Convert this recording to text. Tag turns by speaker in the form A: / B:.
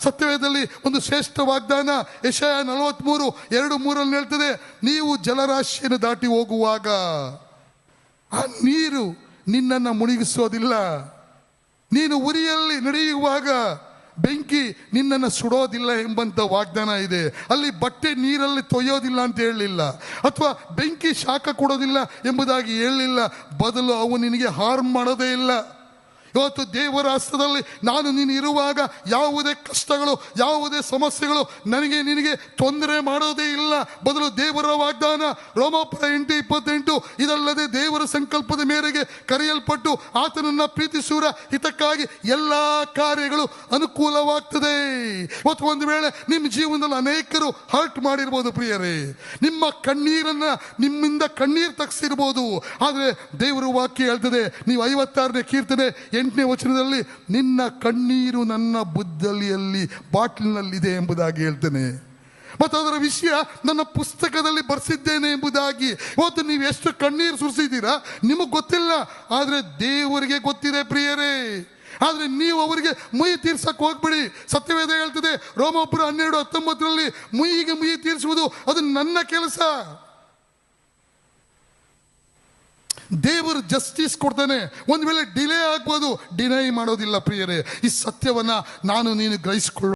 A: ಸತ್ಯವೇದದಲ್ಲಿ ಒಂದು ಶ್ರೇಷ್ಠ ವಾಗ್ದಾನ ಯೆಶಾಯ 43:2-3 ಹೇಳ್ತದೆ, ನೀವು ಜಲರಾಶಿಯನ್ನು ದಾಟಿ ಹೋಗುವಾಗ ಆ ನೀರು ನಿನ್ನನ್ನು ಮುಳುಗಿಸೋದಿಲ್ಲ, ನೀನು ಉರಿಯಲ್ಲಿ ನಡೆಯುವಾಗ ಬೆಂಕಿ ನಿನ್ನನ್ನು ಸುಡೋದಿಲ್ಲ ಎಂಬಂತ ವಾಗ್ದಾನ ಇದೆ. ಅಲ್ಲಿ ಬಟ್ಟೆ ನೀರಲ್ಲಿ ತೊಯ್ಯೋದಿಲ್ಲ ಅಂತ ಹೇಳಲಿಲ್ಲ, ಅಥವಾ ಬೆಂಕಿ ಶಾಖ ಕೊಡೋದಿಲ್ಲ ಎಂಬುದಾಗಿ ಹೇಳಲಿಲ್ಲ. ಬದಲು ಅವು ನಿನಗೆ ಹಾರ್ಮ್ ಮಾಡೋದೇ ಇಲ್ಲ. ಇವತ್ತು ದೇವರ ಹಸ್ತದಲ್ಲಿ ನಾನು ನೀನು ಇರುವಾಗ ಯಾವುದೇ ಕಷ್ಟಗಳು, ಯಾವುದೇ ಸಮಸ್ಯೆಗಳು ನನಗೆ ನಿನಗೆ ತೊಂದರೆ ಮಾಡೋದೇ ಇಲ್ಲ. ಬದಲು ದೇವರ ವಾಗ್ದಾನ ರೋಮಾಪುರ 8:28, ಇದಲ್ಲದೆ ದೇವರ ಸಂಕಲ್ಪದ ಮೇರೆಗೆ ಕರೆಯಲ್ಪಟ್ಟು ಆತನನ್ನು ಪ್ರೀತಿಸುವ ಹಿತಕ್ಕಾಗಿ ಎಲ್ಲ ಕಾರ್ಯಗಳು ಅನುಕೂಲವಾಗ್ತದೆ. ಇವತ್ತು ಒಂದು ವೇಳೆ ನಿಮ್ಮ ಜೀವನದಲ್ಲಿ ಅನೇಕರು ಹರ್ಟ್ ಮಾಡಿರ್ಬೋದು ಪ್ರಿಯರೇ, ನಿಮ್ಮ ಕಣ್ಣೀರನ್ನ ನಿಮ್ಮಿಂದ ಕಣ್ಣೀರು ತಗ್ಸಿರ್ಬೋದು. ಆದರೆ ದೇವರ ವಾಕ್ಯ ಹೇಳ್ತದೆ, ನೀವು 56ನೇ ಕೀರ್ತನೆ 8ನೇ ವಚನದಲ್ಲಿ, ನಿನ್ನ ಕಣ್ಣೀರು ನನ್ನ ಬುದ್ದಲಿಯಲ್ಲಿ ಬಾಟ್ಲಿನಲ್ಲಿದೆ ಎಂಬುದಾಗಿ ಹೇಳ್ತೇನೆ, ಮತ್ತು ಅದರ ವಿಷಯ ನನ್ನ ಪುಸ್ತಕದಲ್ಲಿ ಬರೆಸಿದ್ದೇನೆ ಎಂಬುದಾಗಿ. ಇವತ್ತು ನೀವು ಎಷ್ಟು ಕಣ್ಣೀರು ಸುರಿಸಿದ್ದೀರಾ ನಿಮಗೆ ಗೊತ್ತಿಲ್ಲ, ಆದರೆ ದೇವರಿಗೆ ಗೊತ್ತಿದೆ ಪ್ರಿಯರೇ. ಆದರೆ ನೀವು ಅವರಿಗೆ ಮುಯಿ ತೀರ್ಸಕ್ಕೆ ಹೋಗ್ಬಿಡಿ. ಸತ್ಯವೇದ ಹೇಳ್ತದೆ ರೋಮಾಪುರ 12:19 ಮುಯಿಗೆ ಮುಯಿ ತೀರಿಸುವುದು ಅದು ನನ್ನ ಕೆಲಸ. ದೇವರು ಜಸ್ಟಿಸ್ ಕೊಡ್ತಾನೆ. ಒಂದು ವೇಳೆ ಡಿಲೇ ಆಗ್ಬೋದು, ಡಿನೈ ಮಾಡೋದಿಲ್ಲ ಪ್ರಿಯರೇ. ಈ ಸತ್ಯವನ್ನ ನಾನು ನೀನು ಗ್ರಹಿಸಿಕೊಳ್ಳ